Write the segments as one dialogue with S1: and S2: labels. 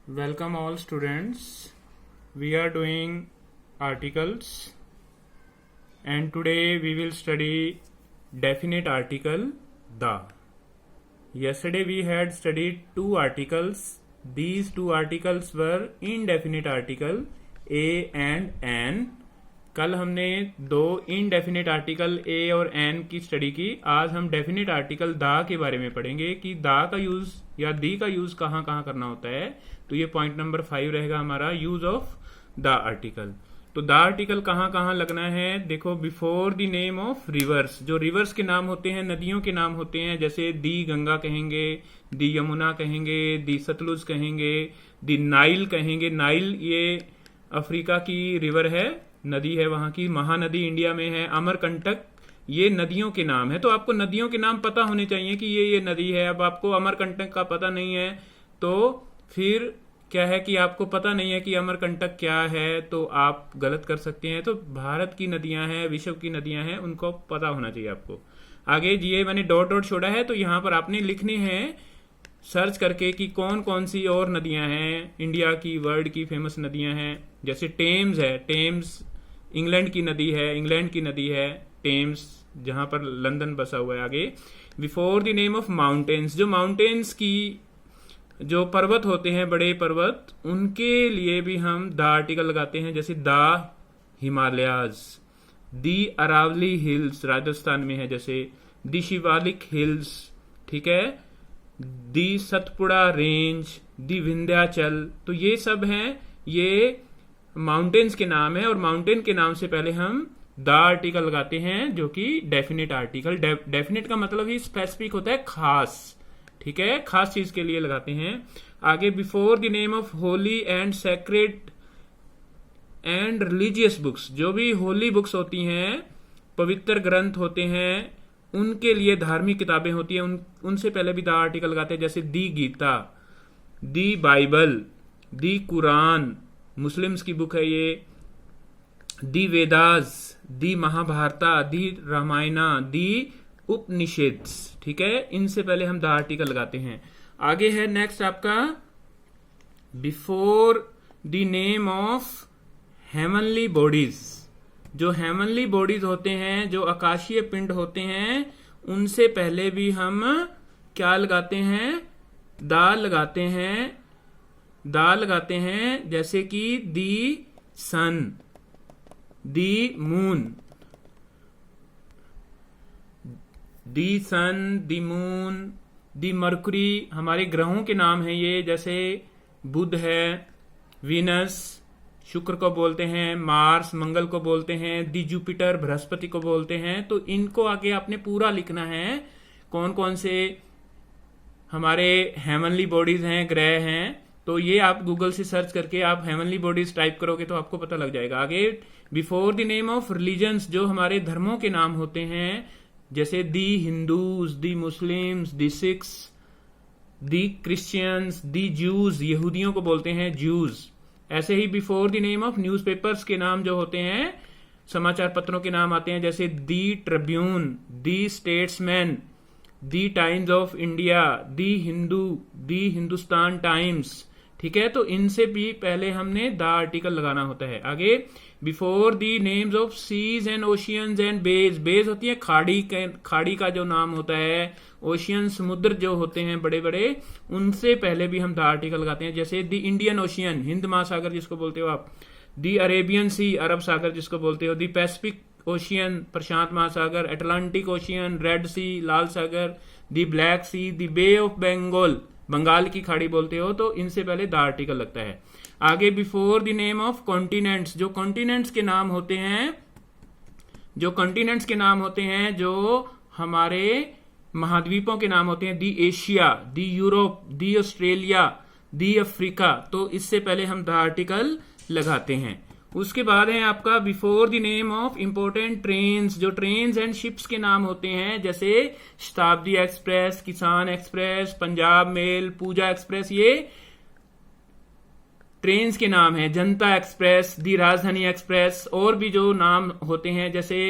S1: Welcome all students. We are doing articles and today we will study definite article the. Yesterday we had studied two articles. These two articles were indefinite article a and an. कल हमने दो indefinite article a और N की study की. आज हम definite article दा के बारे में पढ़ेंगे कि दा का यूज या दी का यूज कहाँ कहाँ करना होता है. तो ये पॉइंट नंबर 5 रहेगा हमारा, यूज ऑफ द आर्टिकल. तो द आर्टिकल कहाँ कहाँ लगना है. देखो, before the name of reverse, जो रिवर्स के नाम होते हैं, नदियों के नाम होते हैं, जैसे दी गंगा कहेंगे, दी यमुना कहेंगे, दी सतलुज कहेंगे, दी नाइल कहेंगे. नाइल ये अफ्रीका की रिवर है, नदी है वहां की. महानदी इंडिया में है. अमरकंटक, ये नदियों के नाम है. तो आपको नदियों के नाम पता होने चाहिए कि ये नदी है. अब आपको अमरकंटक का पता नहीं है तो फिर क्या है कि आपको पता नहीं है कि अमरकंटक क्या है, तो आप गलत कर सकते हैं. तो भारत की नदियां हैं, विश्व की नदियां हैं, उनको पता होना चाहिए आपको. आगे ये मैंने डॉट डॉट छोड़ा है, तो यहां पर आपने लिखने हैं सर्च करके कि कौन कौन सी और नदियां हैं इंडिया की, वर्ल्ड की फेमस नदियां हैं. जैसे टेम्स है, टेम्स इंग्लैंड की नदी है, इंग्लैंड की नदी है टेम्स, जहां पर लंदन बसा हुआ है. आगे before the name of mountains, जो माउंटेन्स की जो पर्वत होते हैं, बड़े पर्वत, उनके लिए भी हम द आर्टिकल लगाते हैं. जैसे the Himalayas, the Aravalli hills Rajasthan में है, जैसे दी शिवालिक हिल्स, ठीक है, the Satpura range, the Vindhyachal. तो ये सब हैं, ये माउंटेन्स के नाम है. और माउंटेन के नाम से पहले हम द आर्टिकल लगाते हैं, जो कि डेफिनेट आर्टिकल. डेफिनेट का मतलब ही स्पेसिफिक होता है, खास, ठीक है, खास चीज के लिए लगाते हैं. आगे before the name of Holi and sacred and religious books, जो भी होली बुक्स होती हैं, पवित्र ग्रंथ होते हैं, उनके लिए धार्मिक किताबें होती हैं, उनसे पहले भी द आर्टिकल लगाते हैं. जैसे दी गीता, दी बाइबल, दी कुरान, मुस्लिम्स की बुक है ये, दी वेदास, दी महाभारता, दी रामायणा, दी उपनिषद, ठीक है, इनसे पहले हम द आर्टिकल लगाते हैं. आगे है नेक्स्ट आपका before the name of heavenly bodies. जो हेवनली बॉडीज होते हैं, जो आकाशीय पिंड होते हैं, उनसे पहले भी हम क्या लगाते हैं, द लगाते हैं. द लगाते हैं जैसे कि दी सन, दी मून, दी सन, दी मून, दी मरकरी, हमारे ग्रहों के नाम हैं ये. जैसे बुध है, वीनस, शुक्र को बोलते हैं, मार्स मंगल को बोलते हैं, दी जुपिटर बृहस्पति को बोलते हैं. तो इनको आगे आपने पूरा लिखना है, कौन कौन से हमारे हेवनली बॉडीज हैं, ग्रह हैं. तो ये आप गूगल से सर्च करके आप हेवनली बॉडीज टाइप करोगे तो आपको पता लग जाएगा. आगे before the name of religions, जो हमारे धर्मों के नाम होते हैं, जैसे the Hindus, the Muslims, the Sikhs, the Christians, the Jews, यहूदियों को बोलते हैं जूज. ऐसे ही before the name of newspapers के नाम जो होते हैं, समाचार पत्रों के नाम आते हैं, जैसे the Tribune, the Statesman, the Times of India, the Hindu, the Hindustan Times, ठीक है. तो इनसे भी पहले हमने द आर्टिकल लगाना होता है. आगे before the names of seas and oceans and bays. Bays होती है खाड़ी का जो नाम होता है. ओशियन, समुद्र जो होते हैं बड़े बड़े, उनसे पहले भी हम द आर्टिकल लगाते हैं. जैसे दी इंडियन ओशियन, हिंद महासागर जिसको बोलते हो आप, दी अरेबियन सी, अरब सागर जिसको बोलते हो, दी पैसिफिक ओशियन, प्रशांत महासागर, अटलांटिक ओशियन, रेड सी, लाल सागर, the Black Sea, the Bay of Bengal, Bengal की खाड़ी बोलते हो. तो इनसे पहले द आर्टिकल लगता है. आगे before the name of continents, जो कॉन्टिनेंट्स के नाम होते हैं, जो कॉन्टिनेंट्स के नाम होते हैं, जो हमारे महाद्वीपों के नाम होते हैं, दी एशिया, दी यूरोप, दी ऑस्ट्रेलिया, दी अफ्रीका. तो इससे पहले हम द आर्टिकल लगाते हैं. उसके बाद है आपका before the name of important trains, जो ट्रेन्स एंड शिप्स के नाम होते हैं, जैसे शताब्दी एक्सप्रेस, किसान एक्सप्रेस, पंजाब मेल, पूजा एक्सप्रेस, ये ट्रेन्स के नाम है. जनता एक्सप्रेस, दी राजधानी एक्सप्रेस, और भी जो नाम होते हैं, जैसे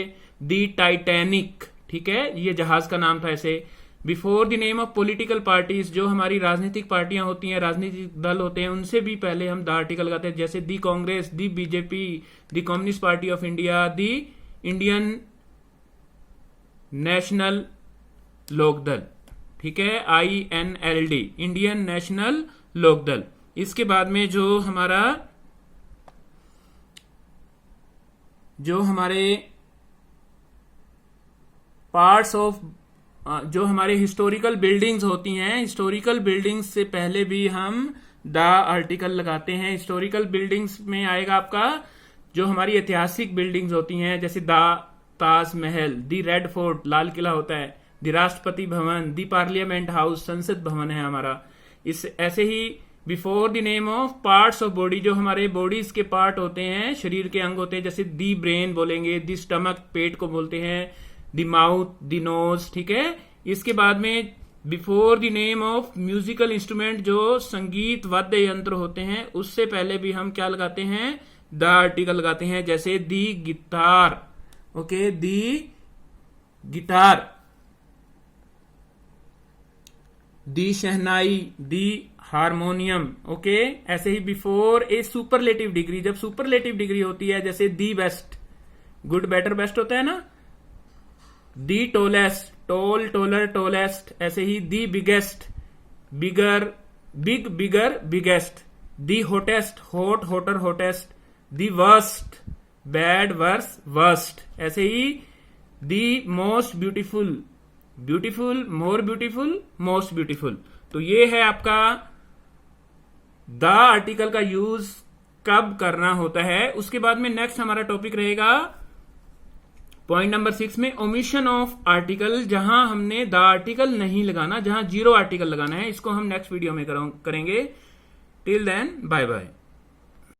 S1: दी टाइटैनिक, ठीक है, ये जहाज का नाम था. ऐसे before the name of political parties, जो हमारी राजनीतिक पार्टियां होती हैं, राजनीतिक दल होते हैं, उनसे भी पहले हम द आर्टिकल लगाते हैं, जैसे the Congress, the BJP, the Communist Party of India, the Indian National Lokdal, ठीक है, INLD, इंडियन नेशनल लोकदल। इसके बाद में जो हमारे पार्ट्स ऑफ जो हमारे हिस्टोरिकल बिल्डिंग्स होती हैं, हिस्टोरिकल बिल्डिंग्स से पहले भी हम द आर्टिकल लगाते हैं। हिस्टोरिकल बिल्डिंग्स में आएगा आपका जो हमारी ऐतिहासिक बिल्डिंग्स होती हैं, जैसे the Taj Mahal, the Red Fort, Lal Qila होता है, the Rashtrapati Bhavan, the parliament house, संसद भवन है हमारा। इस ऐसे ही before the name of parts of body, जो हमारे बॉडीज के पार्ट होते हैं, शरीर के अंग होते हैं, जैसे दी ब्रेन बोलेंगे, दी स्टमक, पेट को बोलते हैं, द माउथ, द नोज, ठीक है। इसके बाद में before the name of musical instrument, जो संगीत वाद्य यंत्र होते हैं, उससे पहले भी हम क्या लगाते हैं, द आर्टिकल लगाते हैं, जैसे the guitar, okay, the guitar, the shehnai, the harmonium, okay. ऐसे ही बिफोर ए सुपरलेटिव डिग्री, जब सुपरलेटिव डिग्री होती है, जैसे the best, good, better, best होता है ना, the tallest, tall, taller, tallest. ऐसे ही the biggest, bigger, big, bigger, biggest, the hottest, hot, hotter, hottest, the worst, bad, worse, worst. ऐसे ही the most beautiful, beautiful, more beautiful, most beautiful. तो ये है आपका द आर्टिकल का use कब करना होता है। उसके बाद में नेक्स्ट हमारा टॉपिक रहेगा पॉइंट नंबर 6 में ओमिशन ऑफ आर्टिकल, जहां हमने द आर्टिकल नहीं लगाना, जहां जीरो आर्टिकल लगाना है। इसको हम नेक्स्ट वीडियो में करेंगे। Till then bye bye.